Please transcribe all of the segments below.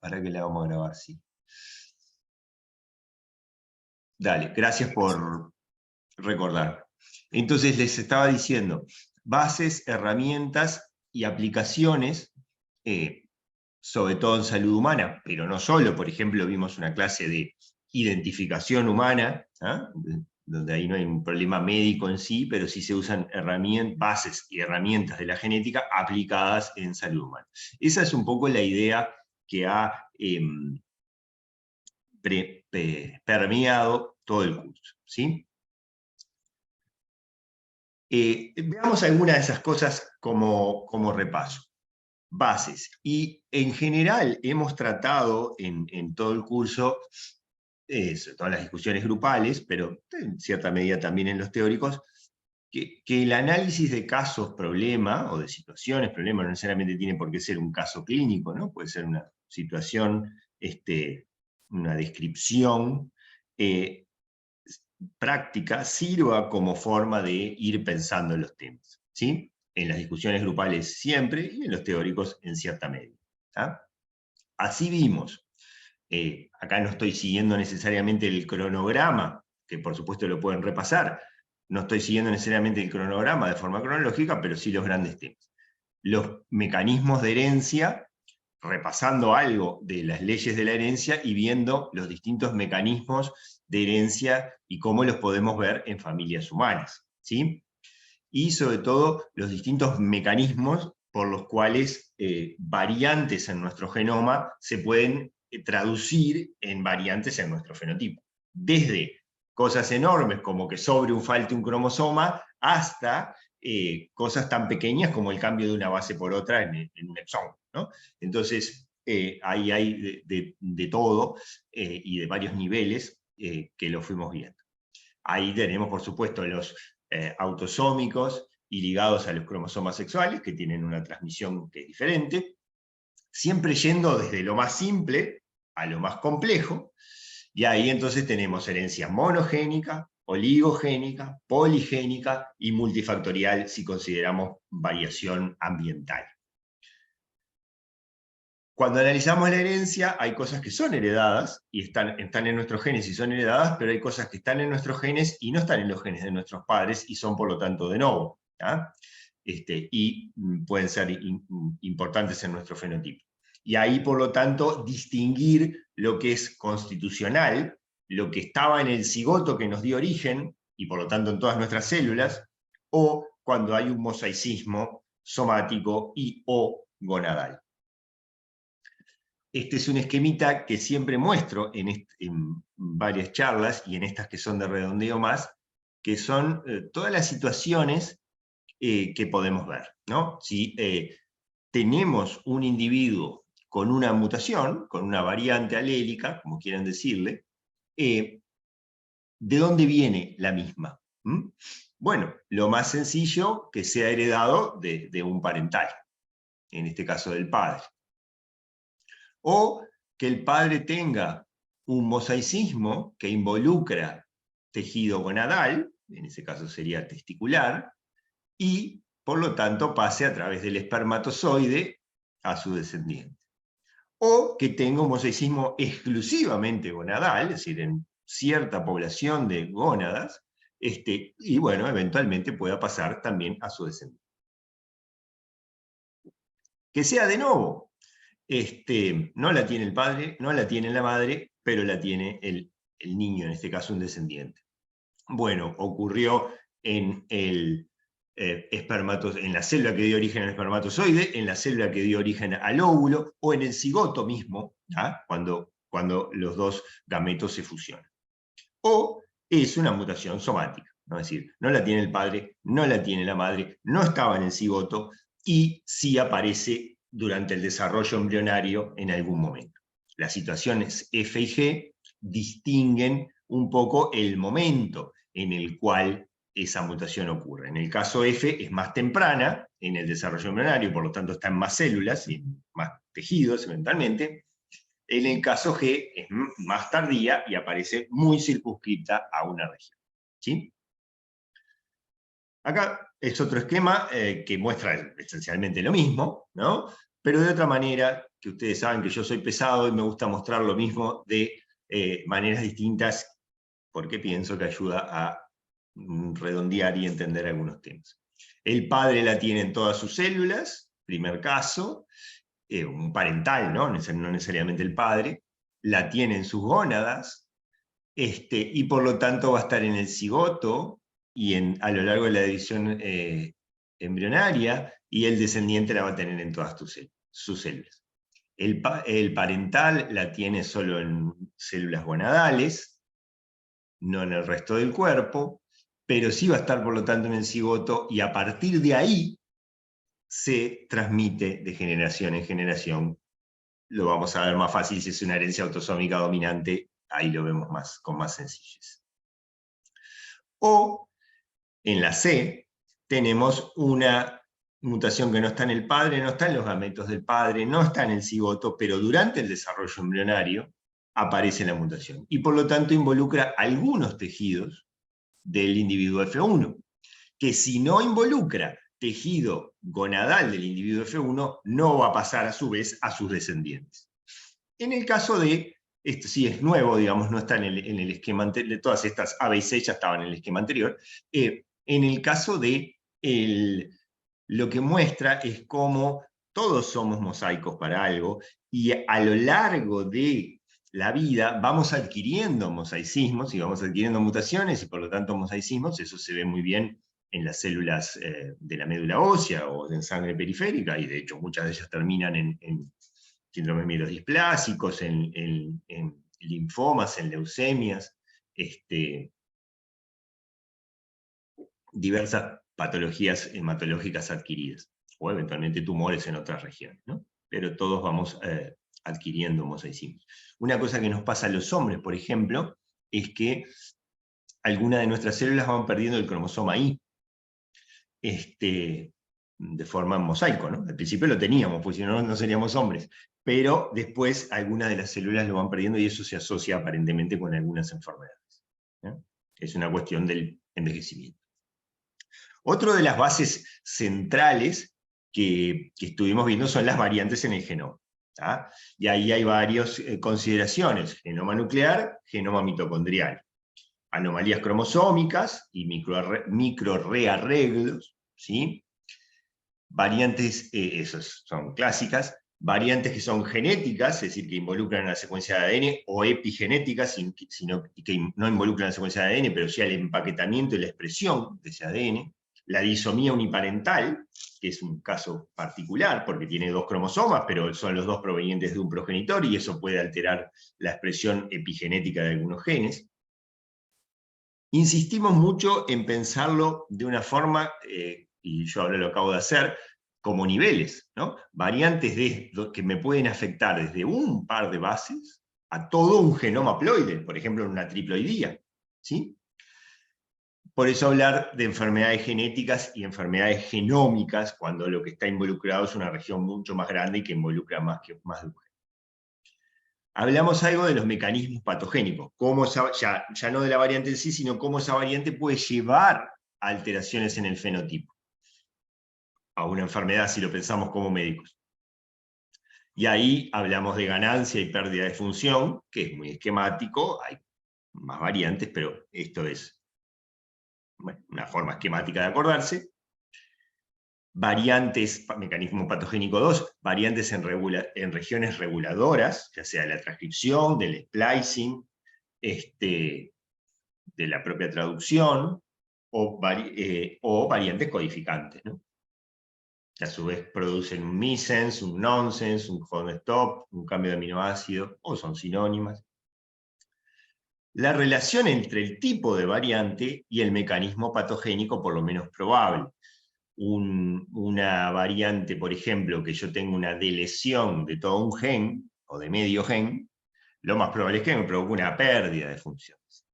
¿Para qué la vamos a grabar? Sí. Dale, gracias por recordar. Entonces les estaba diciendo, bases, herramientas y aplicaciones, sobre todo en salud humana, pero no solo. Por ejemplo, vimos una clase de identificación humana, donde ahí no hay un problema médico en sí, pero sí se usan bases y herramientas de la genética aplicadas en salud humana. Esa es un poco la idea que ha permeado todo el curso, ¿sí? Veamos algunas de esas cosas como repaso. Bases. Y en general hemos tratado en todo el curso, sobre todo en las discusiones grupales, pero en cierta medida también en los teóricos, que el análisis de casos problema, o de situaciones problema, no necesariamente tiene por qué ser un caso clínico, ¿no? Puede ser una situación, una descripción práctica, sirva como forma de ir pensando en los temas, ¿sí? En las discusiones grupales siempre, y en los teóricos en cierta medida. Así vimos. Acá no estoy siguiendo necesariamente el cronograma, que por supuesto lo pueden repasar. No estoy siguiendo necesariamente el cronograma de forma cronológica, pero sí los grandes temas. Los mecanismos de herencia, repasando algo de las leyes de la herencia y viendo los distintos mecanismos de herencia y cómo los podemos ver en familias humanas, ¿sí? Y sobre todo los distintos mecanismos por los cuales variantes en nuestro genoma se pueden traducir en variantes en nuestro fenotipo. Desde cosas enormes como que sobre un falte un cromosoma, hasta cosas tan pequeñas como el cambio de una base por otra en un exón, ¿no? Entonces, ahí hay de todo y de varios niveles que lo fuimos viendo. Ahí tenemos, por supuesto, los autosómicos y ligados a los cromosomas sexuales, que tienen una transmisión que es diferente, siempre yendo desde lo más simple a lo más complejo, y ahí entonces tenemos herencia monogénica, oligogénica, poligénica y multifactorial si consideramos variación ambiental. Cuando analizamos la herencia, hay cosas que son heredadas y están en nuestros genes y son heredadas, pero hay cosas que están en nuestros genes y no están en los genes de nuestros padres y son por lo tanto de novo, y pueden ser importantes en nuestro fenotipo. Y ahí, por lo tanto, distinguir lo que es constitucional, lo que estaba en el cigoto que nos dio origen, y por lo tanto en todas nuestras células, o cuando hay un mosaicismo somático y o gonadal. Este es un esquemita que siempre muestro en varias charlas y en estas que son de redondeo más, que son todas las situaciones que podemos ver, ¿no? Si tenemos un individuo con una mutación, con una variante alélica, como quieran decirle, ¿de dónde viene la misma? Bueno, lo más sencillo, que sea heredado de un parental, en este caso del padre. O que el padre tenga un mosaicismo que involucra tejido gonadal, en ese caso sería testicular, y por lo tanto pase a través del espermatozoide a su descendiente. O que tenga un mosaicismo exclusivamente gonadal, es decir, en cierta población de gónadas, y bueno, eventualmente pueda pasar también a su descendiente. Que sea de novo. No la tiene el padre, no la tiene la madre, pero la tiene el niño, en este caso un descendiente. Bueno, ocurrió en en la célula que dio origen al espermatozoide, en la célula que dio origen al óvulo, o en el cigoto mismo, cuando los dos gametos se fusionan. O es una mutación somática, ¿no? Es decir, no la tiene el padre, no la tiene la madre, no estaba en el cigoto, y sí aparece durante el desarrollo embrionario en algún momento. Las situaciones F y G distinguen un poco el momento en el cual esa mutación ocurre. En el caso F es más temprana en el desarrollo embrionario, por lo tanto está en más células y más tejidos eventualmente. En el caso G es más tardía y aparece muy circunscrita a una región, ¿sí? Acá es otro esquema que muestra esencialmente lo mismo, ¿no? pero de otra manera, que ustedes saben que yo soy pesado y me gusta mostrar lo mismo de maneras distintas, porque pienso que ayuda a redondear y entender algunos temas. El padre la tiene en todas sus células, primer caso, un parental, ¿no? No necesariamente el padre, la tiene en sus gónadas, y por lo tanto va a estar en el cigoto y a lo largo de la división embrionaria, y el descendiente la va a tener en todas sus células. El parental la tiene solo en células gonadales, no en el resto del cuerpo, pero sí va a estar por lo tanto en el cigoto, y a partir de ahí se transmite de generación en generación. Lo vamos a ver más fácil si es una herencia autosómica dominante, ahí lo vemos con más sencillez. O en la C tenemos una mutación que no está en el padre, no está en los gametos del padre, no está en el cigoto, pero durante el desarrollo embrionario aparece la mutación, y por lo tanto involucra algunos tejidos del individuo F1, que si no involucra tejido gonadal del individuo F1, no va a pasar a su vez a sus descendientes. En el caso de, esto sí es nuevo, digamos, no está en el esquema anterior, todas estas A, B y C ya estaban en el esquema anterior, en el caso de lo que muestra es cómo todos somos mosaicos para algo, y a lo largo de la vida vamos adquiriendo mosaicismos y vamos adquiriendo mutaciones, y por lo tanto mosaicismos. Eso se ve muy bien en las células de la médula ósea o en sangre periférica, y de hecho muchas de ellas terminan en síndromes mielodisplásicos, en linfomas, en leucemias, diversas patologías hematológicas adquiridas, o eventualmente tumores en otras regiones, ¿no? Pero todos vamos adquiriendo mosaicismos. Una cosa que nos pasa a los hombres, por ejemplo, es que algunas de nuestras células van perdiendo el cromosoma Y, de forma mosaico, ¿no? Al principio lo teníamos, pues si no, no seríamos hombres, pero después algunas de las células lo van perdiendo, y eso se asocia aparentemente con algunas enfermedades, ¿no? Es una cuestión del envejecimiento. Otra de las bases centrales que estuvimos viendo son las variantes en el genoma, ¿tá? Y ahí hay varias consideraciones: genoma nuclear, genoma mitocondrial, anomalías cromosómicas y microrearreglos, ¿sí? Variantes, esas son clásicas, variantes que son genéticas, es decir, que involucran la secuencia de ADN, o epigenéticas, que no involucran la secuencia de ADN, pero sí el empaquetamiento y la expresión de ese ADN. La disomía uniparental, que es un caso particular, porque tiene dos cromosomas, pero son los dos provenientes de un progenitor, y eso puede alterar la expresión epigenética de algunos genes. Insistimos mucho en pensarlo de una forma, y yo ahora lo acabo de hacer, como niveles, ¿no? Variantes que me pueden afectar desde un par de bases a todo un genoma haploide, por ejemplo en una triploidía, ¿sí? Por eso hablar de enfermedades genéticas y enfermedades genómicas, cuando lo que está involucrado es una región mucho más grande y que involucra más de un gen. Hablamos algo de los mecanismos patogénicos, cómo ya no de la variante en sí, sino cómo esa variante puede llevar a alteraciones en el fenotipo, a una enfermedad, si lo pensamos como médicos. Y ahí hablamos de ganancia y pérdida de función, que es muy esquemático, hay más variantes, pero esto es, bueno, una forma esquemática de acordarse. Variantes, mecanismo patogénico 2, variantes en regiones reguladoras, ya sea de la transcripción, del splicing, de la propia traducción, o variantes codificantes, ¿no? Que a su vez producen un missense, un nonsense, un home stop, un cambio de aminoácido, o son sinónimas. La relación entre el tipo de variante y el mecanismo patogénico, por lo menos probable. Una variante, por ejemplo, que yo tenga una delesión de todo un gen, o de medio gen, lo más probable es que me provoque una pérdida de funciones.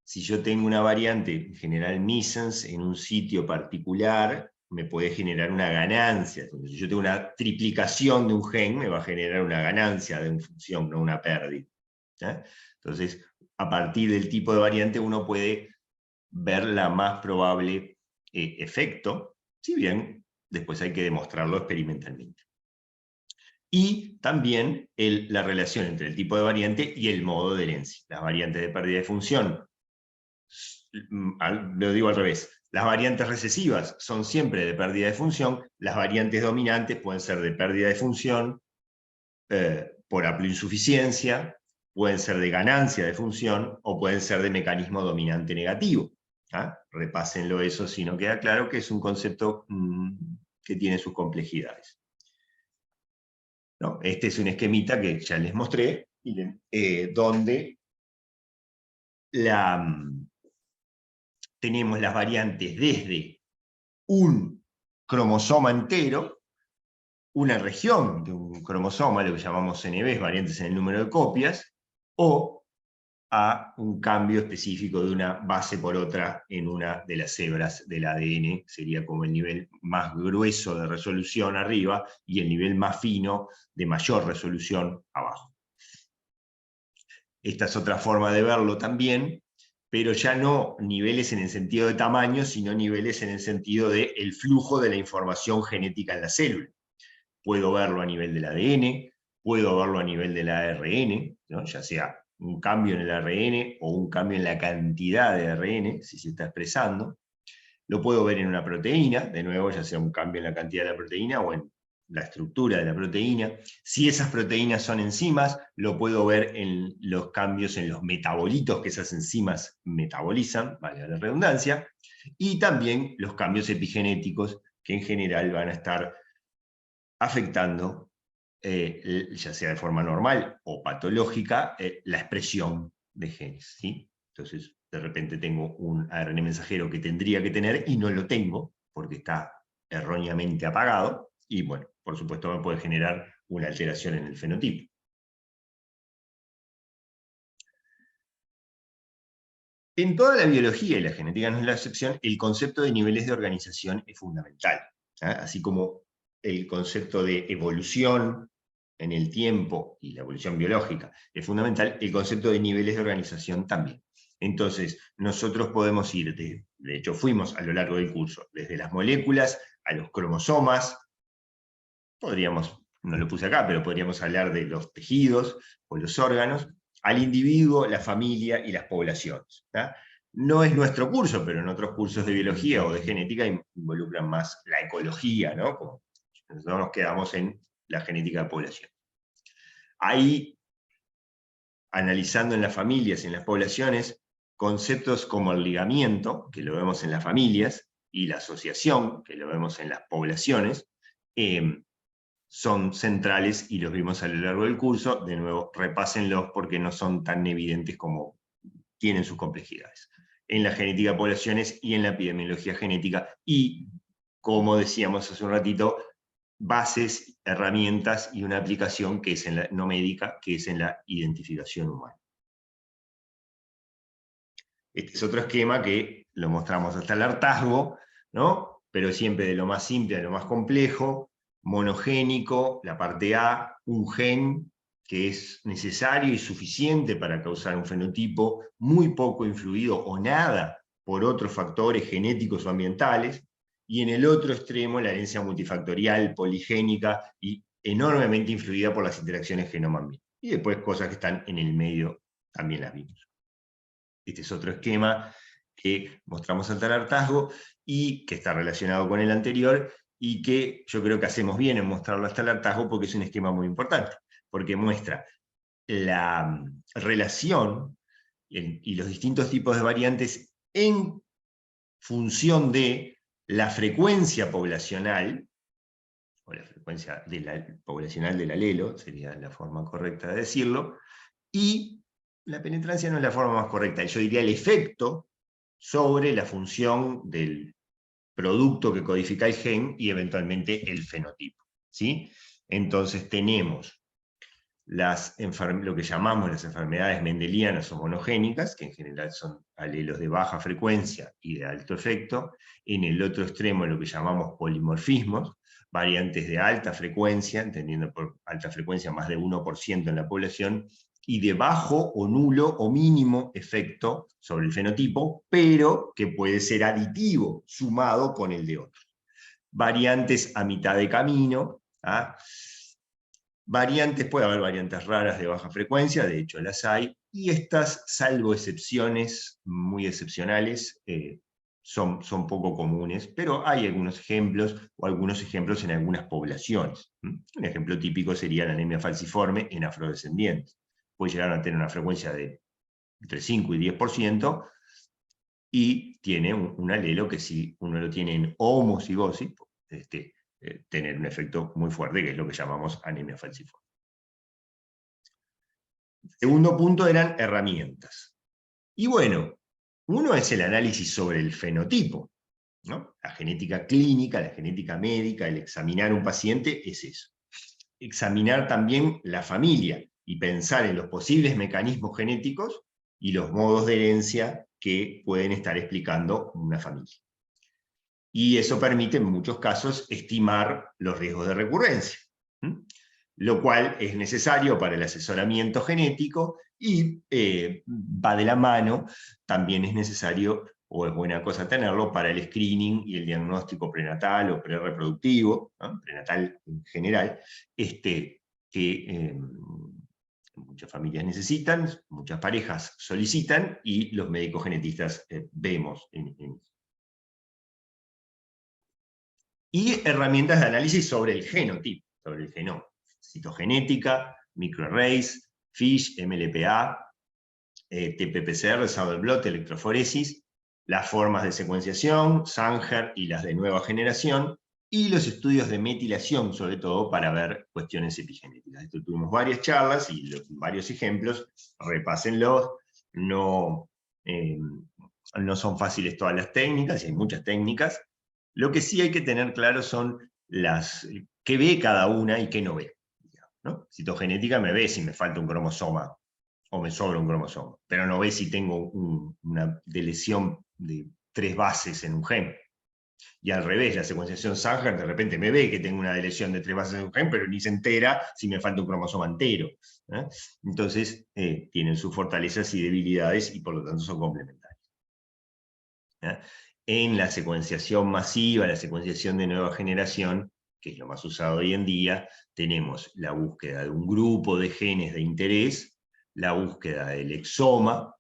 Si yo tengo una variante, en general missense, en un sitio particular, me puede generar una ganancia. Entonces, si yo tengo una triplicación de un gen, me va a generar una ganancia de función, no una pérdida, ¿sí? Entonces, a partir del tipo de variante uno puede ver la más probable efecto, si bien después hay que demostrarlo experimentalmente. y también la relación entre el tipo de variante y el modo de herencia. Las variantes de pérdida de función, lo digo al revés, las variantes recesivas son siempre de pérdida de función, las variantes dominantes pueden ser de pérdida de función, por haploinsuficiencia, pueden ser de ganancia de función o pueden ser de mecanismo dominante negativo. Repásenlo eso si no queda claro, que es un concepto que tiene sus complejidades. ¿No? Este es un esquemita que ya les mostré, donde tenemos las variantes desde un cromosoma entero, una región de un cromosoma, lo que llamamos CNVs, variantes en el número de copias, o a un cambio específico de una base por otra en una de las hebras del ADN, sería como el nivel más grueso de resolución arriba y el nivel más fino de mayor resolución abajo. Esta es otra forma de verlo también, pero ya no niveles en el sentido de tamaño, sino niveles en el sentido del flujo de la información genética en la célula. Puedo verlo a nivel del ADN, puedo verlo a nivel del ARN, ¿no? Ya sea un cambio en el ARN o un cambio en la cantidad de ARN, si se está expresando. Lo puedo ver en una proteína, de nuevo, ya sea un cambio en la cantidad de la proteína o en la estructura de la proteína. Si esas proteínas son enzimas, lo puedo ver en los cambios en los metabolitos que esas enzimas metabolizan, valga la redundancia, y también los cambios epigenéticos que en general van a estar afectando, ya sea de forma normal o patológica, la expresión de genes, ¿sí? Entonces, de repente tengo un ARN mensajero que tendría que tener y no lo tengo, porque está erróneamente apagado, y bueno, por supuesto me puede generar una alteración en el fenotipo. En toda la biología, y la genética no es la excepción, el concepto de niveles de organización es fundamental. Así como el concepto de evolución en el tiempo y la evolución biológica es fundamental, el concepto de niveles de organización también. Entonces, nosotros podemos ir, de hecho fuimos a lo largo del curso, desde las moléculas a los cromosomas, podríamos, no lo puse acá, pero podríamos hablar de los tejidos o los órganos, al individuo, la familia y las poblaciones. No es nuestro curso, pero en otros cursos de biología o de genética involucran más la ecología, ¿no? Como nosotros nos quedamos en la genética de población. Ahí, analizando en las familias y en las poblaciones, conceptos como el ligamiento, que lo vemos en las familias, y la asociación, que lo vemos en las poblaciones, son centrales y los vimos a lo largo del curso. De nuevo, repásenlos porque no son tan evidentes como tienen sus complejidades. En la genética de poblaciones y en la epidemiología genética, y, como decíamos hace un ratito, bases, herramientas y una aplicación que es en la no médica, que es en la identificación humana. Este es otro esquema que lo mostramos hasta el hartazgo, ¿no? Pero siempre de lo más simple a lo más complejo, monogénico, la parte A, un gen que es necesario y suficiente para causar un fenotipo, muy poco influido o nada por otros factores genéticos o ambientales, y en el otro extremo la herencia multifactorial, poligénica y enormemente influida por las interacciones genoma-ambiente. Y después cosas que están en el medio también las vimos. Este es otro esquema que mostramos hasta el hartazgo y que está relacionado con el anterior y que yo creo que hacemos bien en mostrarlo hasta el hartazgo porque es un esquema muy importante, porque muestra la relación y los distintos tipos de variantes en función de la frecuencia poblacional, o la frecuencia poblacional del alelo, sería la forma correcta de decirlo, y la penetrancia no es la forma más correcta, yo diría el efecto sobre la función del producto que codifica el gen y eventualmente el fenotipo, ¿sí? Entonces tenemos lo que llamamos las enfermedades mendelianas o monogénicas, que en general son alelos de baja frecuencia y de alto efecto. En el otro extremo lo que llamamos polimorfismos, variantes de alta frecuencia, entendiendo por alta frecuencia más de 1% en la población, y de bajo o nulo o mínimo efecto sobre el fenotipo, pero que puede ser aditivo, sumado con el de otro. Variantes a mitad de camino, Variantes, puede haber variantes raras de baja frecuencia, de hecho las hay, y estas, salvo excepciones muy excepcionales, son poco comunes, pero hay algunos ejemplos, o algunos ejemplos en algunas poblaciones. Un ejemplo típico sería la anemia falciforme en afrodescendientes. Puede llegar a tener una frecuencia de entre 5 y 10%, y tiene un alelo que si uno lo tiene en homocigosis, tener un efecto muy fuerte, que es lo que llamamos anemia falciforme. Segundo punto eran herramientas. Y bueno, uno es el análisis sobre el fenotipo, ¿no? La genética clínica, la genética médica, el examinar un paciente es eso. Examinar también la familia y pensar en los posibles mecanismos genéticos y los modos de herencia que pueden estar explicando una familia. Y eso permite en muchos casos estimar los riesgos de recurrencia, lo cual es necesario para el asesoramiento genético y va de la mano, también es necesario o es buena cosa tenerlo para el screening y el diagnóstico prenatal o prerreproductivo, ¿no? Prenatal en general, que muchas familias necesitan, muchas parejas solicitan y los médicos genetistas vemos y herramientas de análisis sobre el genotipo, sobre el genoma. Citogenética, microarrays, FISH, MLPA, TPPCR, Saddle Blot, electroforesis, las formas de secuenciación, Sanger y las de nueva generación, y los estudios de metilación, sobre todo para ver cuestiones epigenéticas. Esto tuvimos varias charlas y varios ejemplos, repásenlos, no son fáciles todas las técnicas, y hay muchas técnicas. Lo que sí hay que tener claro son las qué ve cada una y qué no ve, ¿no? Citogenética me ve si me falta un cromosoma o me sobra un cromosoma, pero no ve si tengo una deleción de 3 bases en un gen. Y al revés, la secuenciación Sanger de repente me ve que tengo una deleción de 3 bases en un gen, pero ni se entera si me falta un cromosoma entero. Entonces, tienen sus fortalezas y debilidades y por lo tanto son complementarios. En la secuenciación masiva, la secuenciación de nueva generación, que es lo más usado hoy en día, tenemos la búsqueda de un grupo de genes de interés, la búsqueda del exoma,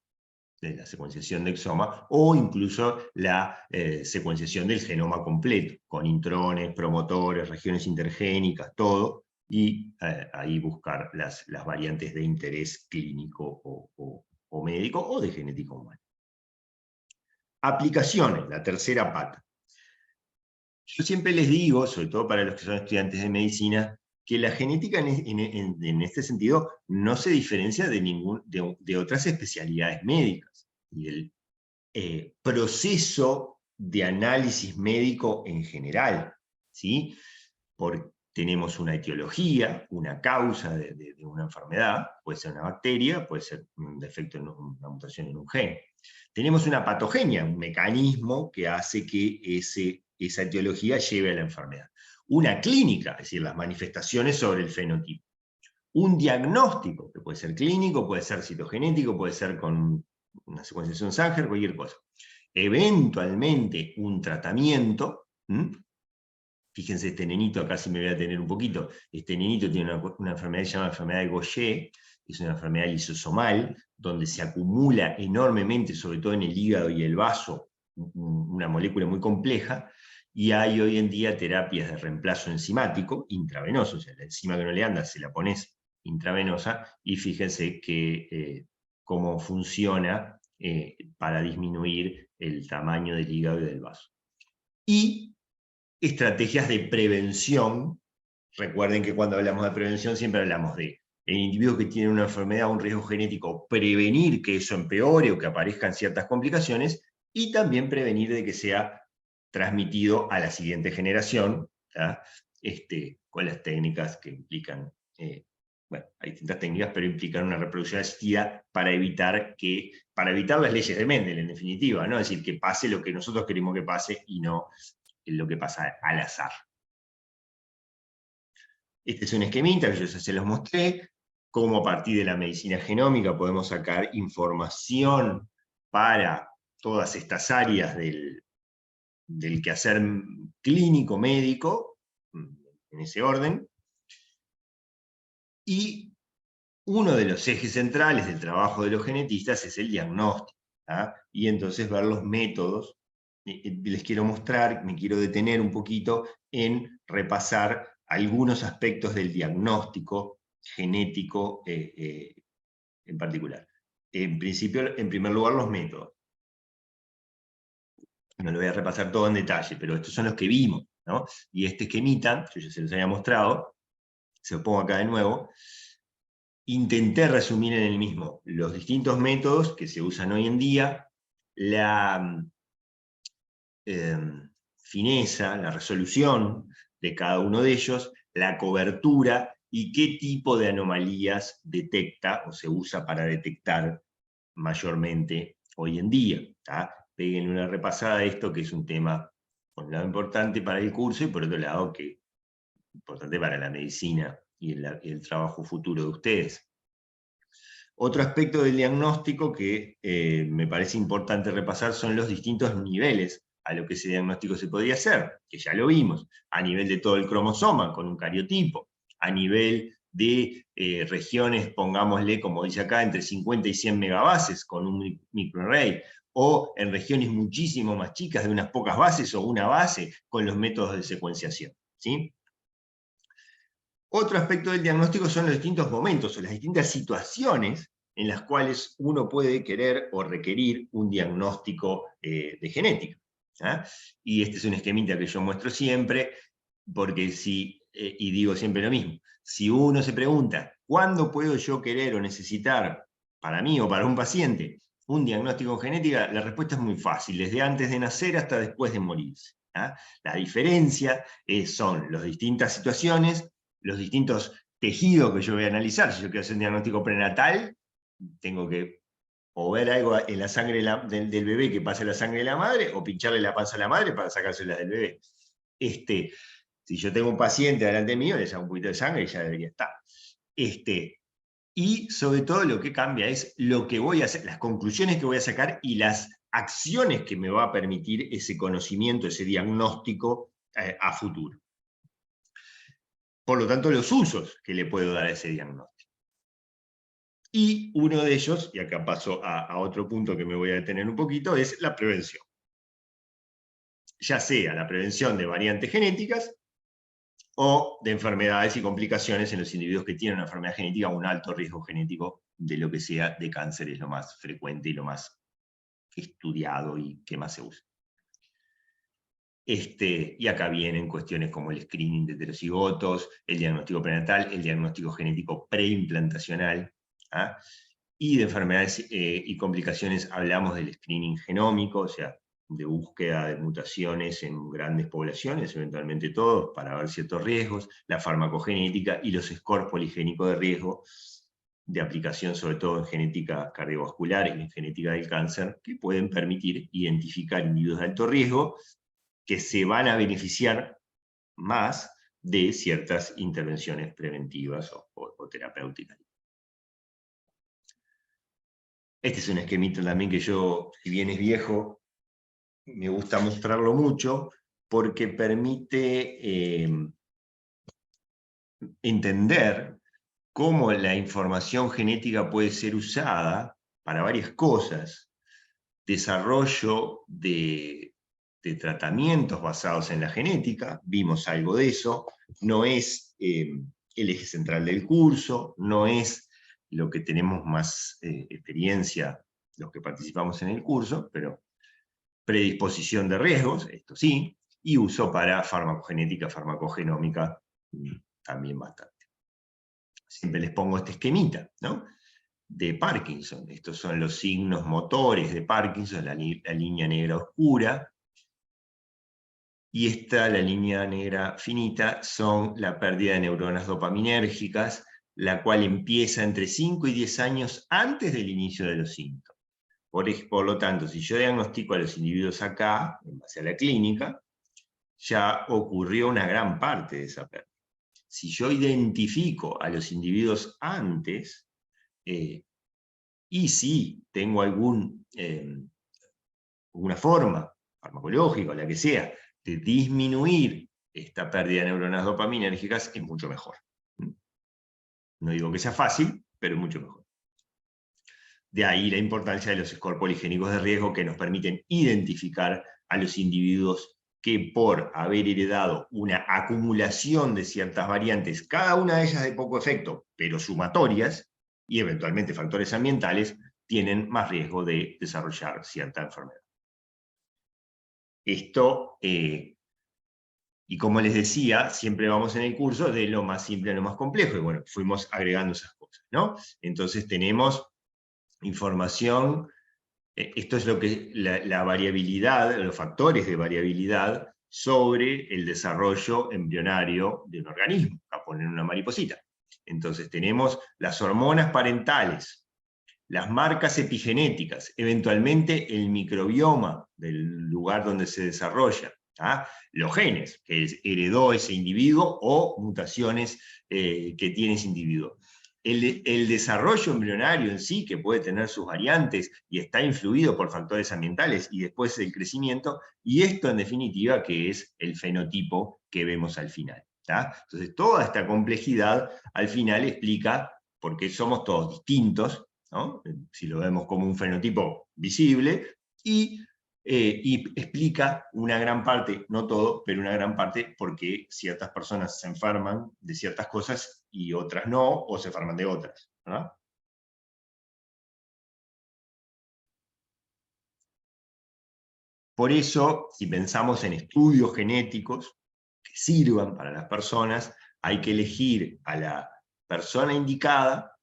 de la secuenciación de exoma, o incluso la secuenciación del genoma completo, con intrones, promotores, regiones intergénicas, todo, y ahí buscar las variantes de interés clínico o médico o de genética humana. Aplicaciones, la tercera pata. Yo siempre les digo, sobre todo para los que son estudiantes de medicina, que la genética en este sentido no se diferencia de otras especialidades médicas. Y el proceso de análisis médico en general, ¿sí? Porque tenemos una etiología, una causa de una enfermedad, puede ser una bacteria, puede ser un defecto, una mutación en un gen. Tenemos una patogenia, un mecanismo que hace que esa etiología lleve a la enfermedad. Una clínica, es decir, las manifestaciones sobre el fenotipo. Un diagnóstico, que puede ser clínico, puede ser citogenético, puede ser con una secuenciación Sanger, cualquier cosa. Eventualmente un tratamiento. Fíjense, este nenito, acá sí me voy a tener un poquito, este nenito tiene una enfermedad que se llama enfermedad de Gaucher, que es una enfermedad lisosomal, donde se acumula enormemente, sobre todo en el hígado y el vaso, una molécula muy compleja, y hay hoy en día terapias de reemplazo enzimático intravenoso, o sea, la enzima que no le anda se la pones intravenosa, y fíjense que cómo funciona para disminuir el tamaño del hígado y del vaso. Y estrategias de prevención. Recuerden que cuando hablamos de prevención siempre hablamos de el individuo que tiene una enfermedad o un riesgo genético, prevenir que eso empeore o que aparezcan ciertas complicaciones, y también prevenir de que sea transmitido a la siguiente generación, con las técnicas que implican, bueno, hay distintas técnicas, pero implican una reproducción asistida para evitar las leyes de Mendel, en definitiva, ¿no? Es decir, que pase lo que nosotros queremos que pase y no lo que pasa al azar. Este es un esquemita que yo ya se los mostré, cómo a partir de la medicina genómica podemos sacar información para todas estas áreas del quehacer clínico, médico, en ese orden. Y uno de los ejes centrales del trabajo de los genetistas es el diagnóstico, ¿tá? Y entonces ver los métodos. Les quiero mostrar, me quiero detener un poquito en repasar algunos aspectos del diagnóstico genético en particular. En principio, en primer lugar, los métodos. No lo voy a repasar todo en detalle, pero estos son los que vimos, ¿no? Y este esquemita, que yo ya se los había mostrado, se lo pongo acá de nuevo, intenté resumir en el mismo los distintos métodos que se usan hoy en día, la fineza, la resolución de cada uno de ellos, la cobertura y qué tipo de anomalías detecta o se usa para detectar mayormente hoy en día. ¿Tá? Peguen una repasada a esto, que es un tema, por un lado, importante para el curso y por otro lado, que importante para la medicina y el trabajo futuro de ustedes. Otro aspecto del diagnóstico que me parece importante repasar son los distintos niveles a lo que ese diagnóstico se podría hacer, que ya lo vimos, a nivel de todo el cromosoma, con un cariotipo, a nivel de regiones, pongámosle, como dice acá, entre 50 y 100 megabases con un microarray, o en regiones muchísimo más chicas, de unas pocas bases o una base, con los métodos de secuenciación, ¿sí? Otro aspecto del diagnóstico son los distintos momentos o las distintas situaciones en las cuales uno puede querer o requerir un diagnóstico de genética. ¿Ah? Y este es un esquemita que yo muestro siempre, porque y digo siempre lo mismo, si uno se pregunta, ¿cuándo puedo yo querer o necesitar, para mí o para un paciente, un diagnóstico en genética? La respuesta es muy fácil, desde antes de nacer hasta después de morirse. ¿Ah? La diferencia son las distintas situaciones, los distintos tejidos que yo voy a analizar. Si yo quiero hacer un diagnóstico prenatal, tengo que o ver algo en la sangre del bebé que pasa en la sangre de la madre, o pincharle la panza a la madre para sacárselas del bebé. Si yo tengo un paciente delante mío, le saco un poquito de sangre y ya debería estar. Y sobre todo lo que cambia es lo que voy a hacer, las conclusiones que voy a sacar y las acciones que me va a permitir ese conocimiento, ese diagnóstico a futuro. Por lo tanto, los usos que le puedo dar a ese diagnóstico. Y uno de ellos, y acá paso a otro punto que me voy a detener un poquito, es la prevención. Ya sea la prevención de variantes genéticas o de enfermedades y complicaciones en los individuos que tienen una enfermedad genética o un alto riesgo genético de lo que sea de cáncer, es lo más frecuente y lo más estudiado y que más se usa. Y acá vienen cuestiones como el screening de heterocigotos, el diagnóstico prenatal, el diagnóstico genético preimplantacional, ¿ah? Y de enfermedades y complicaciones hablamos del screening genómico, o sea, de búsqueda de mutaciones en grandes poblaciones, eventualmente todos, para ver ciertos riesgos, la farmacogenética y los scores poligénicos de riesgo de aplicación, sobre todo en genética cardiovascular y en genética del cáncer, que pueden permitir identificar individuos de alto riesgo que se van a beneficiar más de ciertas intervenciones preventivas o terapéuticas. Este es un esquemita también que yo, si bien es viejo, me gusta mostrarlo mucho porque permite entender cómo la información genética puede ser usada para varias cosas. Desarrollo de tratamientos basados en la genética, vimos algo de eso, no es el eje central del curso, no es lo que tenemos más experiencia los que participamos en el curso, pero predisposición de riesgos, esto sí, y uso para farmacogenética, farmacogenómica, también bastante. Siempre les pongo este esquemita, ¿no? De Parkinson. Estos son los signos motores de Parkinson, la línea negra oscura, y esta, la línea negra finita, son la pérdida de neuronas dopaminérgicas, la cual empieza entre 5 y 10 años antes del inicio de los síntomas. Por lo tanto, si yo diagnostico a los individuos acá, en base a la clínica, ya ocurrió una gran parte de esa pérdida. Si yo identifico a los individuos antes, y si tengo alguna forma farmacológica o la que sea, de disminuir esta pérdida de neuronas dopaminérgicas, es mucho mejor. No digo que sea fácil, pero es mucho mejor. De ahí la importancia de los scores poligénicos de riesgo que nos permiten identificar a los individuos que por haber heredado una acumulación de ciertas variantes, cada una de ellas de poco efecto, pero sumatorias, y eventualmente factores ambientales, tienen más riesgo de desarrollar cierta enfermedad. Esto, y como les decía, siempre vamos en el curso de lo más simple a lo más complejo, y bueno, fuimos agregando esas cosas, ¿no? Entonces tenemos información, esto es lo que la variabilidad, los factores de variabilidad sobre el desarrollo embrionario de un organismo, a poner una mariposita. Entonces tenemos las hormonas parentales, las marcas epigenéticas, eventualmente el microbioma del lugar donde se desarrolla, los genes que heredó ese individuo o mutaciones que tiene ese individuo. El desarrollo embrionario en sí, que puede tener sus variantes y está influido por factores ambientales, y después el crecimiento, y esto en definitiva que es el fenotipo que vemos al final. Entonces toda esta complejidad al final explica por qué somos todos distintos, ¿no? Si lo vemos como un fenotipo visible, y explica una gran parte, no todo, pero una gran parte por qué ciertas personas se enferman de ciertas cosas y otras no, o se enferman de otras, ¿verdad? Por eso, si pensamos en estudios genéticos que sirvan para las personas, hay que elegir a la persona indicada,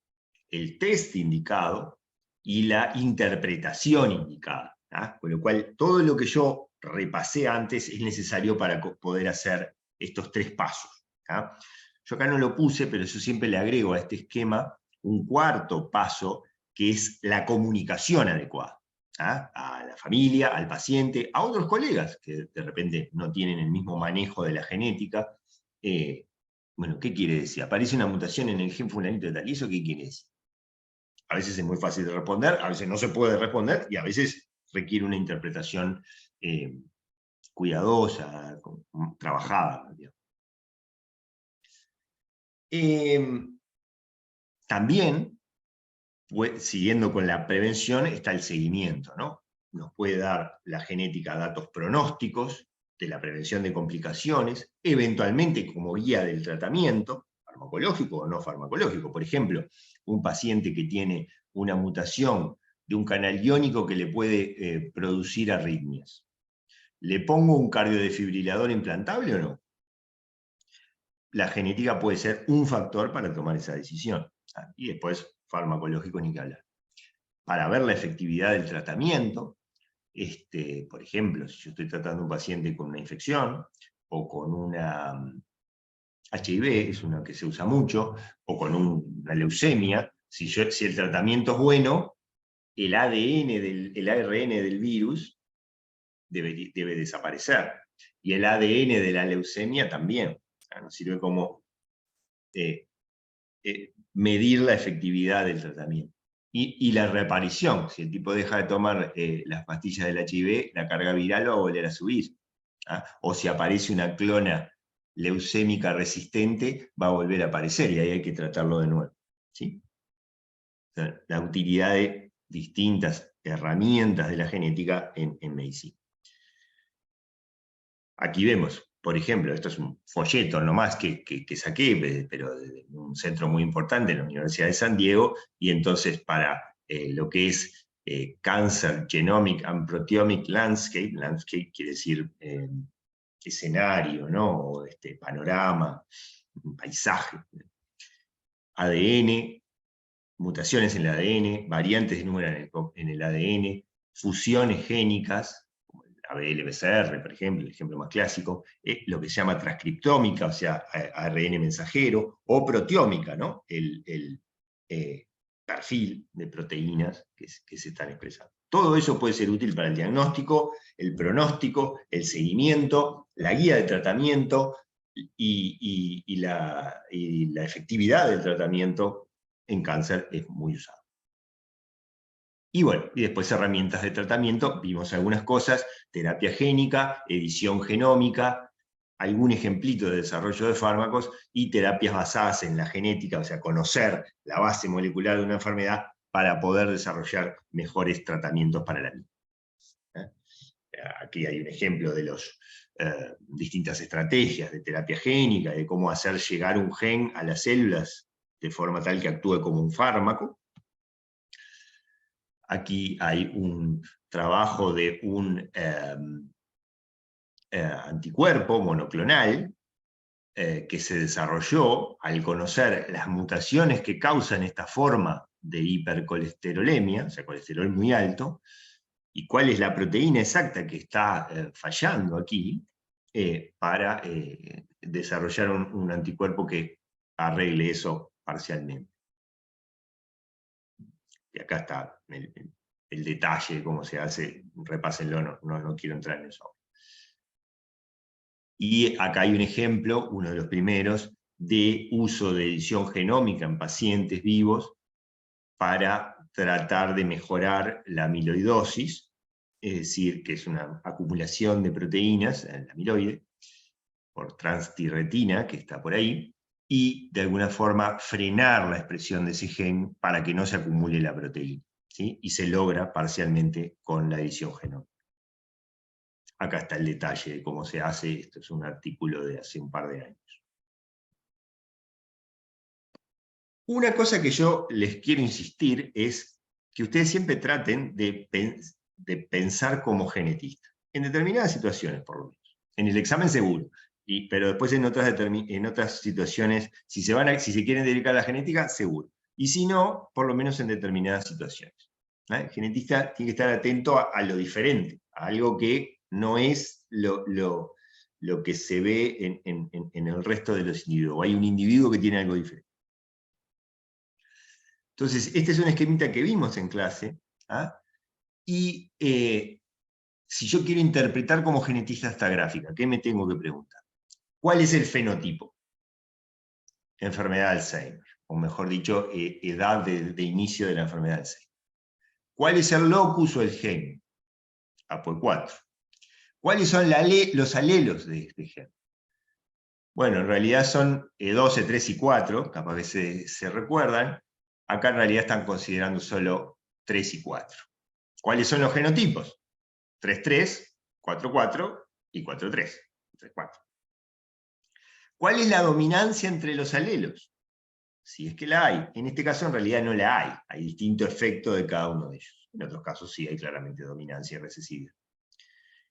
el test indicado y la interpretación indicada. Con lo cual, todo lo que yo repasé antes es necesario para poder hacer estos 3 pasos. Yo acá no lo puse, pero yo siempre le agrego a este esquema un cuarto paso, que es la comunicación adecuada. A la familia, al paciente, a otros colegas que de repente no tienen el mismo manejo de la genética. Bueno, ¿qué quiere decir? Aparece una mutación en el gen fulanito de tal, ¿y eso qué quiere decir? A veces es muy fácil de responder, a veces no se puede responder, y a veces requiere una interpretación cuidadosa, trabajada. También, siguiendo con la prevención, está el seguimiento, ¿no? Nos puede dar la genética datos pronósticos de la prevención de complicaciones, eventualmente como guía del tratamiento, farmacológico o no farmacológico. Por ejemplo, un paciente que tiene una mutación de un canal iónico que le puede producir arritmias. ¿Le pongo un cardiodefibrilador implantable o no? La genética puede ser un factor para tomar esa decisión. Y después, farmacológico ni que hablar. Para ver la efectividad del tratamiento, por ejemplo, si yo estoy tratando a un paciente con una infección, o con una HIV, es una que se usa mucho, o con una leucemia, si el tratamiento es bueno, el ARN del virus debe desaparecer. Y el ADN de la leucemia también. Nos sirve como medir la efectividad del tratamiento. Y la reaparición, si el tipo deja de tomar las pastillas del HIV, la carga viral va a volver a subir. O si aparece una clona leucémica resistente, va a volver a aparecer y ahí hay que tratarlo de nuevo. ¿Sí? O sea, la utilidad de distintas herramientas de la genética en medicina. Aquí vemos, por ejemplo, esto es un folleto nomás que saqué, pero de un centro muy importante, la Universidad de San Diego, y entonces para lo que es Cancer Genomic and Proteomic Landscape quiere decir escenario, ¿no? Panorama, paisaje. ADN, mutaciones en el ADN, variantes de número en el ADN, fusiones génicas, ABL-BCR, por ejemplo, el ejemplo más clásico, lo que se llama transcriptómica, o sea, ARN mensajero, o proteómica, ¿no? El perfil de proteínas que se están expresando. Todo eso puede ser útil para el diagnóstico, el pronóstico, el seguimiento, la guía de tratamiento y la efectividad del tratamiento en cáncer es muy usado. Y bueno, y después herramientas de tratamiento, vimos algunas cosas, terapia génica, edición genómica, algún ejemplito de desarrollo de fármacos y terapias basadas en la genética, o sea, conocer la base molecular de una enfermedad para poder desarrollar mejores tratamientos para la misma. Aquí hay un ejemplo de las distintas estrategias de terapia génica, de cómo hacer llegar un gen a las células de forma tal que actúe como un fármaco. Aquí hay un trabajo de un anticuerpo monoclonal que se desarrolló al conocer las mutaciones que causan esta forma de hipercolesterolemia, o sea, colesterol muy alto, y cuál es la proteína exacta que está fallando aquí para desarrollar un anticuerpo que arregle eso parcialmente. Y acá está el detalle de cómo se hace, repásenlo, no quiero entrar en eso. Y acá hay un ejemplo, uno de los primeros, de uso de edición genómica en pacientes vivos para tratar de mejorar la amiloidosis, es decir, que es una acumulación de proteínas en la amiloide, por transtirretina, que está por ahí, y de alguna forma frenar la expresión de ese gen para que no se acumule la proteína, ¿sí? Y se logra parcialmente con la edición genómica. Acá está el detalle de cómo se hace, esto es un artículo de hace un par de años. Una cosa que yo les quiero insistir es que ustedes siempre traten de pensar como genetista, en determinadas situaciones por lo menos. En el examen seguro, pero después en otras situaciones, si se quieren dedicar a la genética, seguro. Y si no, por lo menos en determinadas situaciones. El genetista tiene que estar atento a lo diferente, a algo que no es lo que se ve en el resto de los individuos. Hay un individuo que tiene algo diferente. Entonces, este es un esquemita que vimos en clase, y si yo quiero interpretar como genetista esta gráfica, ¿qué me tengo que preguntar? ¿Cuál es el fenotipo? Enfermedad de Alzheimer, o mejor dicho, edad de inicio de la enfermedad de Alzheimer. ¿Cuál es el locus o el gen? APOE4. ¿Cuáles son los alelos de este gen? Bueno, en realidad son E12, 3 y 4, capaz que se recuerdan. Acá en realidad están considerando solo 3 y 4. ¿Cuáles son los genotipos? 3-3, 4-4 y 4-3. 3-4. ¿Cuál es la dominancia entre los alelos? Si es que la hay. En este caso en realidad no la hay. Hay distinto efecto de cada uno de ellos. En otros casos sí hay claramente dominancia recesiva.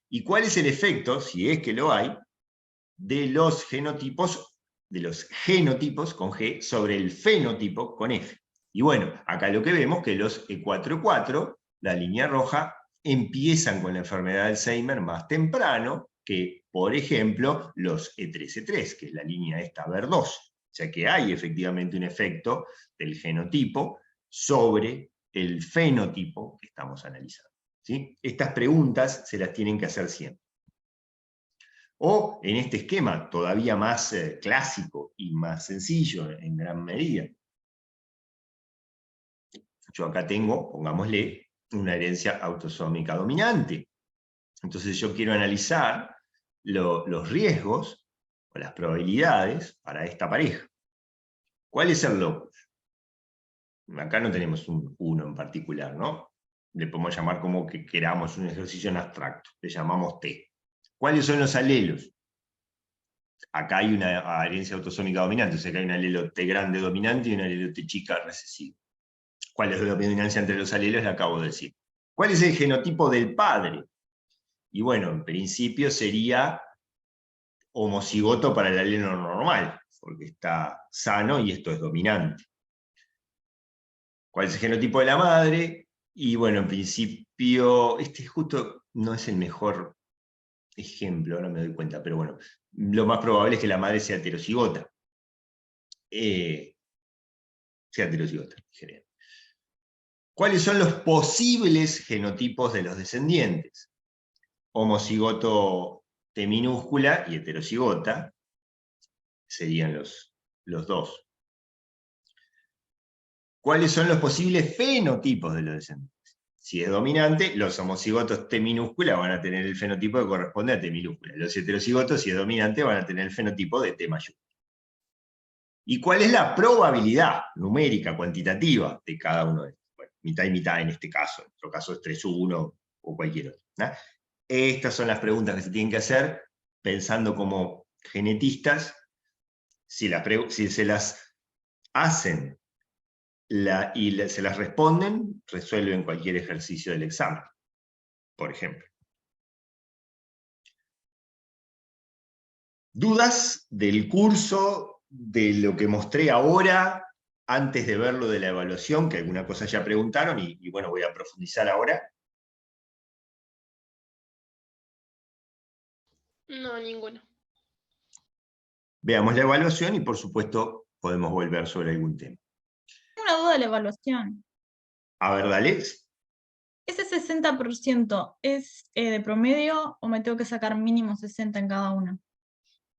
¿Y cuál es el efecto, si es que lo hay, de los genotipos con G sobre el fenotipo con F? Y bueno, acá lo que vemos que los E4-4, la línea roja, empiezan con la enfermedad de Alzheimer más temprano que, por ejemplo, los E13-3, que es la línea esta verdosa. O sea que hay efectivamente un efecto del genotipo sobre el fenotipo que estamos analizando, ¿sí? Estas preguntas se las tienen que hacer siempre. O en este esquema todavía más clásico y más sencillo en gran medida. Yo acá tengo, pongámosle, una herencia autosómica dominante. Entonces yo quiero analizar los riesgos o las probabilidades para esta pareja. ¿Cuál es el locus? Acá no tenemos uno en particular, ¿no? Le podemos llamar como que queramos un ejercicio en abstracto. Le llamamos T. ¿Cuáles son los alelos? Acá hay una herencia autosómica dominante, o sea que hay un alelo T grande dominante y un alelo T chica recesivo. ¿Cuál es la dominancia entre los alelos? Le acabo de decir. ¿Cuál es el genotipo del padre? Y bueno, en principio sería homocigoto para el alelo normal, porque está sano y esto es dominante. ¿Cuál es el genotipo de la madre? Y bueno, en principio, este justo no es el mejor ejemplo, ahora me doy cuenta, pero bueno, lo más probable es que la madre sea heterocigota. Sea heterocigota, en general. ¿Cuáles son los posibles genotipos de los descendientes? Homocigoto T minúscula y heterocigota serían los dos. ¿Cuáles son los posibles fenotipos de los descendientes? Si es dominante, los homocigotos T minúscula van a tener el fenotipo que corresponde a T minúscula. Los heterocigotos, si es dominante, van a tener el fenotipo de T mayúscula. ¿Y cuál es la probabilidad numérica, cuantitativa, de cada uno de estos? Bueno, mitad y mitad en este caso. En otro caso es 3-1 o cualquier otro, ¿no? Estas son las preguntas que se tienen que hacer pensando como genetistas. Si se las hacen y se las responden, resuelven cualquier ejercicio del examen, por ejemplo. ¿Dudas del curso, de lo que mostré ahora, antes de ver lo de la evaluación, que alguna cosa ya preguntaron, y bueno, voy a profundizar ahora? No, ninguna. Veamos la evaluación y por supuesto podemos volver sobre algún tema. Una duda de la evaluación. A ver, dale. ¿Ese 60% es de promedio o me tengo que sacar mínimo 60 en cada una?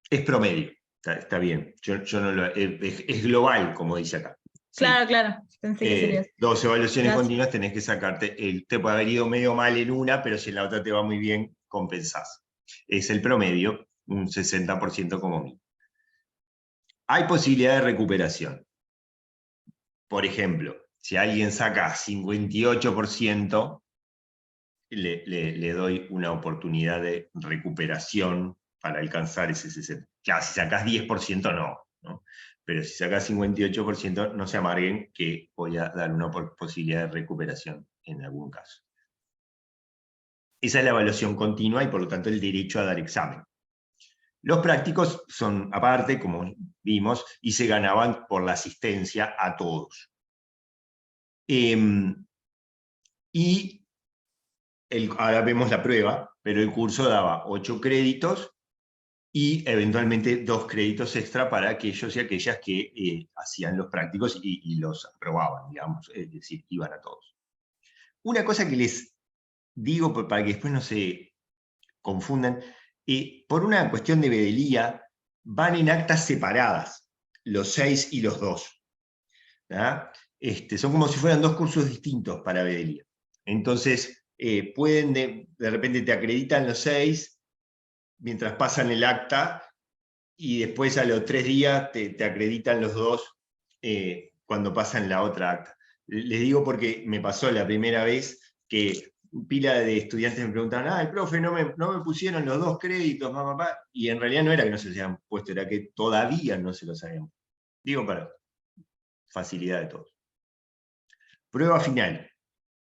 Es promedio, está bien. Yo no es global, como dice acá. ¿Sí? Claro, pensé que sería así. 2 evaluaciones Gracias. continuas tenés que sacarte, te puede haber ido medio mal en una, pero si en la otra te va muy bien, compensás. Es el promedio, un 60% como mínimo. Hay posibilidad de recuperación. Por ejemplo, si alguien saca 58%, le doy una oportunidad de recuperación para alcanzar ese 60%. Claro, si sacás 10% no. Pero si sacás 58%, no se amarguen que voy a dar una posibilidad de recuperación en algún caso. Esa es la evaluación continua y por lo tanto el derecho a dar examen. Los prácticos son aparte, como vimos, y se ganaban por la asistencia a todos. Ahora vemos la prueba, pero el curso daba 8 créditos y eventualmente 2 créditos extra para aquellos y aquellas que hacían los prácticos y los aprobaban, digamos, es decir, iban a todos. Una cosa que les digo para que después no se confundan, por una cuestión de vedelía, van en actas separadas, los 6 y los 2. Son como si fueran 2 cursos distintos para vedelía. Entonces, pueden de repente te acreditan los 6 mientras pasan el acta y después a los 3 días te acreditan los 2 cuando pasan la otra acta. Les digo porque me pasó la primera vez que pila de estudiantes me preguntaban, profe, no me pusieron los 2 créditos, mamá, y en realidad no era que no se los habían puesto, era que todavía no se los habían puesto. Digo para facilidad de todos. Prueba final,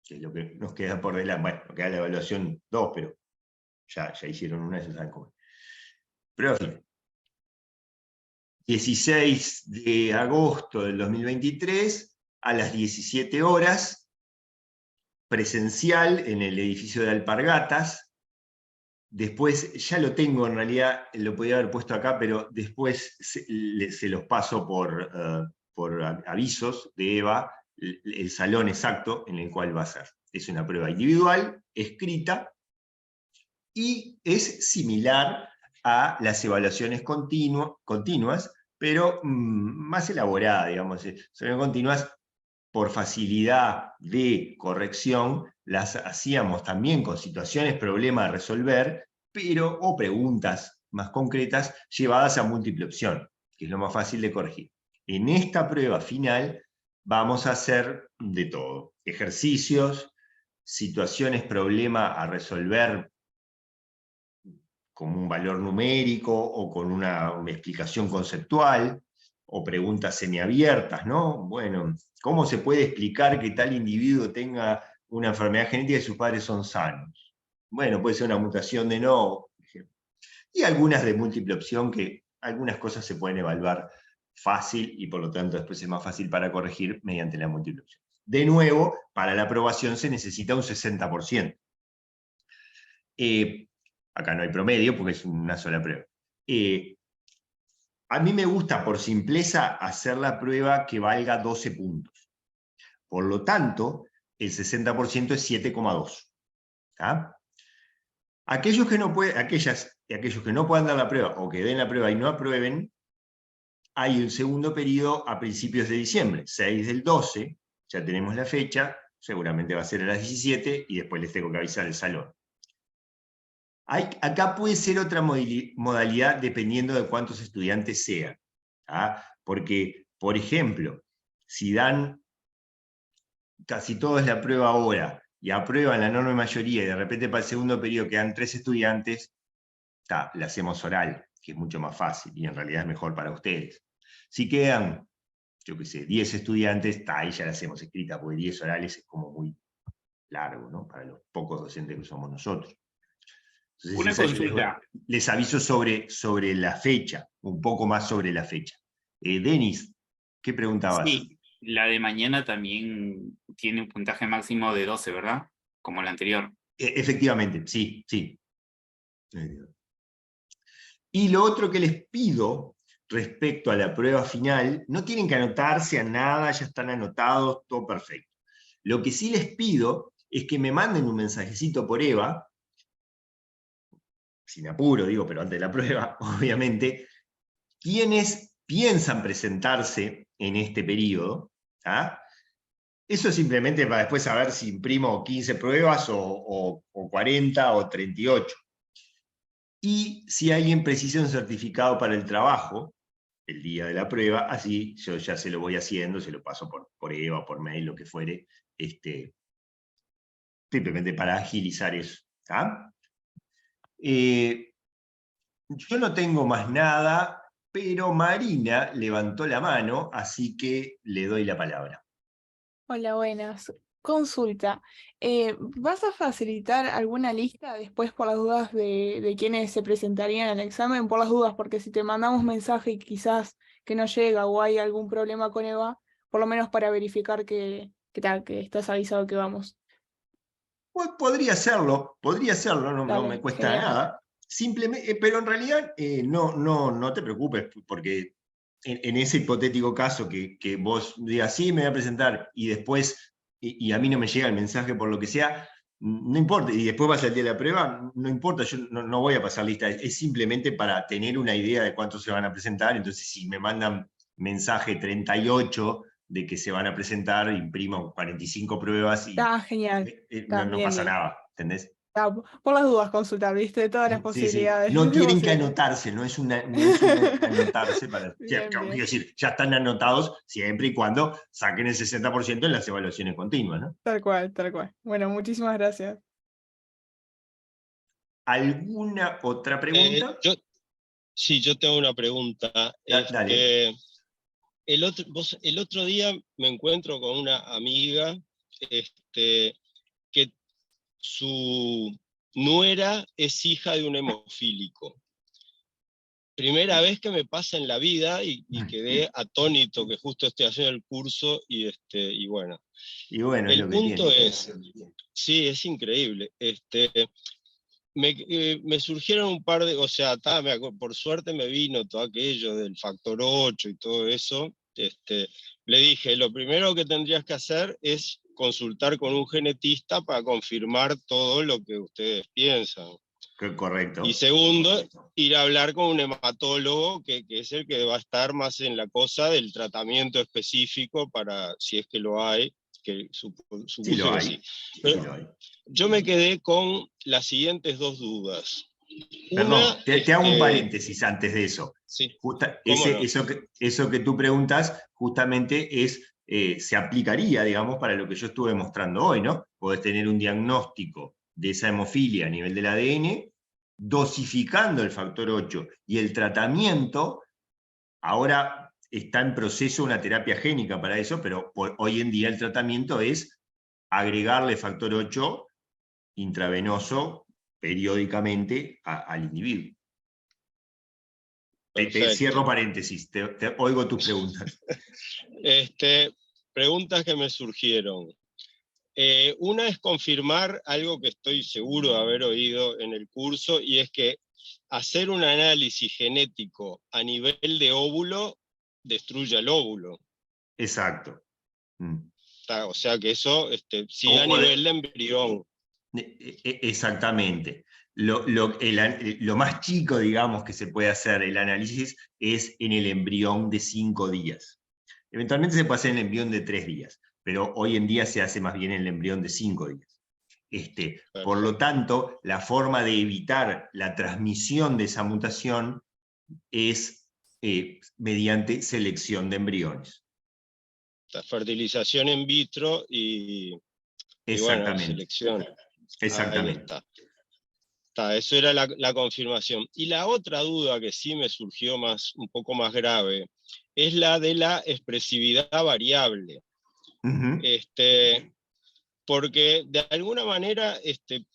que es lo que nos queda por delante. Bueno, nos queda la evaluación 2, pero ya hicieron una, ya saben cómo. Prueba final. 16 de agosto del 2023, a las 17 horas, presencial en el edificio de Alpargatas. Después, ya lo tengo en realidad, lo podía haber puesto acá, pero después se los paso por avisos de Eva, el salón exacto en el cual va a ser. Es una prueba individual, escrita, y es similar a las evaluaciones continuas, pero más elaborada, digamos. Son continuas por facilidad de corrección, las hacíamos también con situaciones, problemas a resolver, o preguntas más concretas llevadas a múltiple opción, que es lo más fácil de corregir. En esta prueba final vamos a hacer de todo. Ejercicios, situaciones, problema a resolver como un valor numérico o con una explicación conceptual, o preguntas semiabiertas, ¿no? Bueno, ¿cómo se puede explicar que tal individuo tenga una enfermedad genética y sus padres son sanos? Bueno, puede ser una mutación de no, por ejemplo. Y algunas de múltiple opción que algunas cosas se pueden evaluar fácil y por lo tanto después es más fácil para corregir mediante la múltiple opción. De nuevo, para la aprobación se necesita un 60%. Acá no hay promedio porque es una sola prueba. A mí me gusta, por simpleza, hacer la prueba que valga 12 puntos. Por lo tanto, el 60% es 7,2. Aquellos que no puedan dar la prueba o que den la prueba y no aprueben, hay un segundo periodo a principios de diciembre, 6 del 12, ya tenemos la fecha, seguramente va a ser a las 17 y después les tengo que avisar el salón. Acá puede ser otra modalidad dependiendo de cuántos estudiantes sean. Porque, por ejemplo, si dan casi todos la prueba ahora y aprueban la enorme mayoría y de repente para el segundo periodo quedan 3 estudiantes, la hacemos oral, que es mucho más fácil y en realidad es mejor para ustedes. Si quedan, yo qué sé, 10 estudiantes, ahí ya la hacemos escrita, porque 10 orales es como muy largo, ¿no? Para los pocos docentes que somos nosotros. Entonces, Una consulta. les aviso sobre la fecha, un poco más sobre la fecha. Denis, ¿qué preguntabas? Sí, la de mañana también tiene un puntaje máximo de 12, ¿verdad? Como la anterior. Efectivamente, sí, sí. Y lo otro que les pido respecto a la prueba final, no tienen que anotarse a nada, ya están anotados, todo perfecto. Lo que sí les pido es que me manden un mensajecito por EVA, sin apuro, digo, pero antes de la prueba, obviamente, quienes piensan presentarse en este periodo. Eso es simplemente para después saber si imprimo 15 pruebas o 40 o 38. Y si alguien precisa un certificado para el trabajo, el día de la prueba, así yo ya se lo voy haciendo, se lo paso por EVA, por mail, lo que fuere, simplemente para agilizar eso. Yo no tengo más nada, pero Marina levantó la mano, así que le doy la palabra. Hola, buenas. Consulta, ¿vas a facilitar alguna lista después por las dudas de quienes se presentarían al examen? Por las dudas, porque si te mandamos mensaje y quizás que no llega o hay algún problema con Eva, por lo menos para verificar que estás avisado que vamos. Pues podría hacerlo, no me Dale, cuesta genial. nada. Simplemente, pero en realidad no te preocupes, porque en ese hipotético caso que vos digas, sí, me voy a presentar, y después, y a mí no me llega el mensaje por lo que sea, no importa, y después vas al día de la prueba, no importa, yo no voy a pasar lista, es simplemente para tener una idea de cuántos se van a presentar. Entonces si me mandan mensaje 38 de que se van a presentar, imprimo 45 pruebas y Genial. no Bien, pasa bien. nada, ¿entendés? Por las dudas consultar, ¿viste? Todas las Sí, sí. posibilidades. No tienen que anotarse, no es una anotarse para. Bien, Quiero bien. decir, ya están anotados siempre y cuando saquen el 60% en las evaluaciones continuas, ¿no? Tal cual, tal cual. Bueno, muchísimas gracias. ¿Alguna otra pregunta? Sí, yo tengo una pregunta. Dale. El otro día me encuentro con una amiga que su nuera es hija de un hemofílico. Primera vez que me pasa en la vida y quedé atónito que justo estoy haciendo el curso y bueno. Y bueno, El punto es, sí, es increíble. Me surgieron un par de, o sea, por suerte me vino todo aquello del factor 8 y todo eso. Le dije, lo primero que tendrías que hacer es consultar con un genetista para confirmar todo lo que ustedes piensan. Correcto. Y segundo, ir a hablar con un hematólogo, que es el que va a estar más en la cosa del tratamiento específico para, si es que lo hay, que supuse Sí lo que hay. sí. Pero sí lo hay. Yo me quedé con las siguientes dos dudas. Perdón, te hago un paréntesis antes de eso. Sí, Eso que tú preguntas justamente se aplicaría, digamos, para lo que yo estuve mostrando hoy, ¿no? Podés tener un diagnóstico de esa hemofilia a nivel del ADN, dosificando el factor 8, y el tratamiento, ahora está en proceso una terapia génica para eso, pero hoy en día el tratamiento es agregarle factor 8 intravenoso periódicamente al individuo. Cierro paréntesis, te oigo tus preguntas. Preguntas que me surgieron. Una es confirmar algo que estoy seguro de haber oído en el curso, y es que hacer un análisis genético a nivel de óvulo destruye el óvulo. Exacto. O sea que eso sigue a nivel de embrión. Exactamente. Lo más chico, digamos, que se puede hacer el análisis es en el embrión de 5 días. Eventualmente se puede hacer en el embrión de 3 días, pero hoy en día se hace más bien en el embrión de 5 días. Por lo tanto, la forma de evitar la transmisión de esa mutación es mediante selección de embriones. La fertilización in vitro y bueno, la selección. Exactamente. Ahí está, eso era la confirmación. Y la otra duda que sí me surgió un poco más grave es la de la expresividad variable. Porque de alguna manera,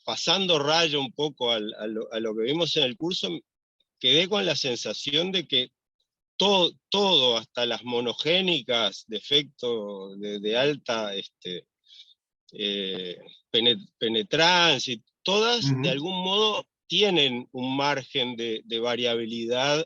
pasando rayo un poco a lo que vimos en el curso, quedé con la sensación de que todo, hasta las monogénicas de efecto de alta penetrancia, todas de algún modo tienen un margen de variabilidad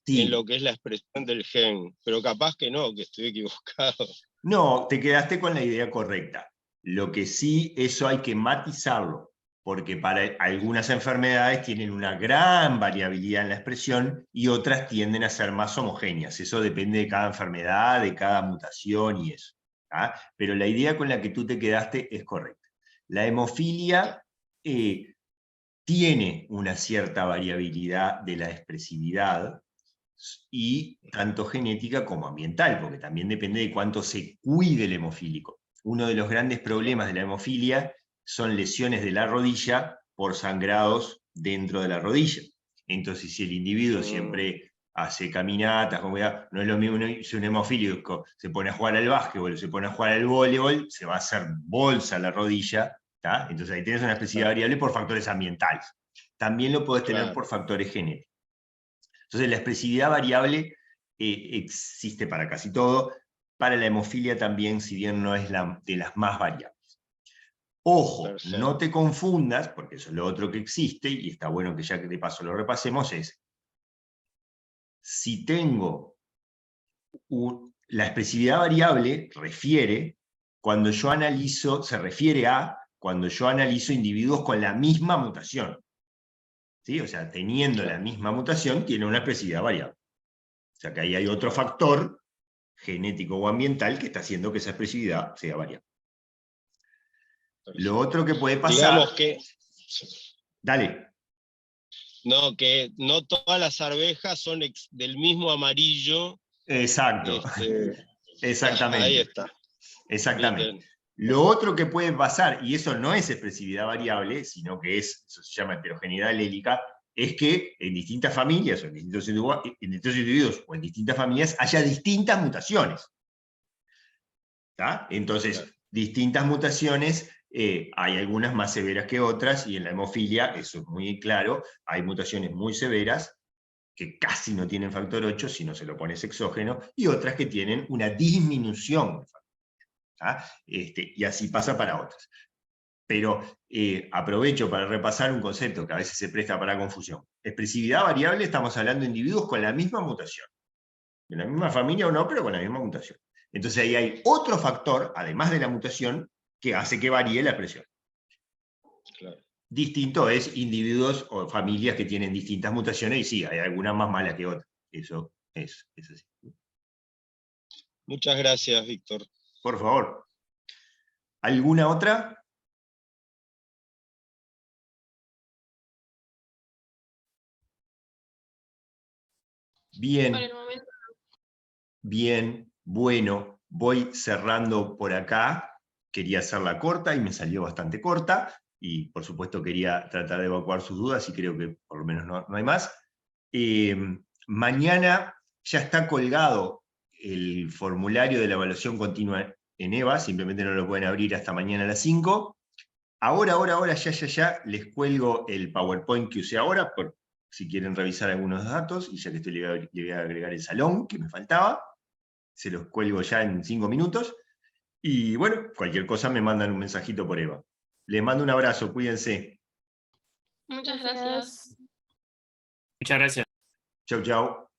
en lo que es la expresión del gen, pero capaz que no, que estoy equivocado. No, te quedaste con la idea correcta. Lo que sí, eso hay que matizarlo, porque para algunas enfermedades tienen una gran variabilidad en la expresión y otras tienden a ser más homogéneas. Eso depende de cada enfermedad, de cada mutación y eso. Pero la idea con la que tú te quedaste es correcta. La hemofilia tiene una cierta variabilidad de la expresividad, y tanto genética como ambiental, porque también depende de cuánto se cuide el hemofílico. Uno de los grandes problemas de la hemofilia son lesiones de la rodilla por sangrados dentro de la rodilla. Entonces, si el individuo siempre hace caminatas, no es lo mismo si un hemofílico se pone a jugar al básquetbol o se pone a jugar al voleibol, se va a hacer bolsa la rodilla, ¿tá? Entonces ahí tienes una expresividad variable por factores ambientales. También lo podés tener por factores genéticos. Entonces la expresividad variable existe para casi todo. Para la hemofilia también, si bien no es de las más variables. Ojo, no te confundas, porque eso es lo otro que existe, y está bueno que ya que de paso lo repasemos, es si tengo la expresividad variable se refiere a cuando yo analizo individuos con la misma mutación. ¿Sí? O sea, teniendo la misma mutación, tiene una expresividad variable. O sea, que ahí hay otro factor genético o ambiental que está haciendo que esa expresividad sea variable. Lo otro que puede pasar... Digamos que... Dale. No, que no todas las arvejas son del mismo amarillo. Exacto. Exactamente. Ahí está. Exactamente. Bien. Lo otro que puede pasar, y eso no es expresividad variable, sino que eso se llama heterogeneidad alélica, es que en distintas familias, o en distintos individuos, o en distintas familias, haya distintas mutaciones. ¿Tá? Entonces, distintas mutaciones, hay algunas más severas que otras, y en la hemofilia, eso es muy claro, hay mutaciones muy severas, que casi no tienen factor 8 si no se lo pones exógeno, y otras que tienen una disminución de factor 8. Y así pasa para otras. Pero aprovecho para repasar un concepto que a veces se presta para confusión. Expresividad variable, estamos hablando de individuos con la misma mutación. De la misma familia o no, pero con la misma mutación. Entonces ahí hay otro factor, además de la mutación, que hace que varíe la expresión. Claro. Distinto es individuos o familias que tienen distintas mutaciones, y sí, hay algunas más malas que otras. Eso es así. Muchas gracias, Víctor. Por favor. ¿Alguna otra? Bien. Por el momento. Bien, bueno, voy cerrando por acá. Quería hacerla corta y me salió bastante corta. Y por supuesto quería tratar de evacuar sus dudas y creo que por lo menos no hay más. Mañana ya está colgado el formulario de la evaluación continua en EVA, simplemente no lo pueden abrir hasta mañana a las 5. Ahora, ya, les cuelgo el PowerPoint que usé ahora, por si quieren revisar algunos datos, y ya que le voy a agregar el salón que me faltaba, se los cuelgo ya en 5 minutos. Y bueno, cualquier cosa me mandan un mensajito por EVA. Les mando un abrazo, cuídense. Muchas gracias. Muchas gracias. Chau, chau.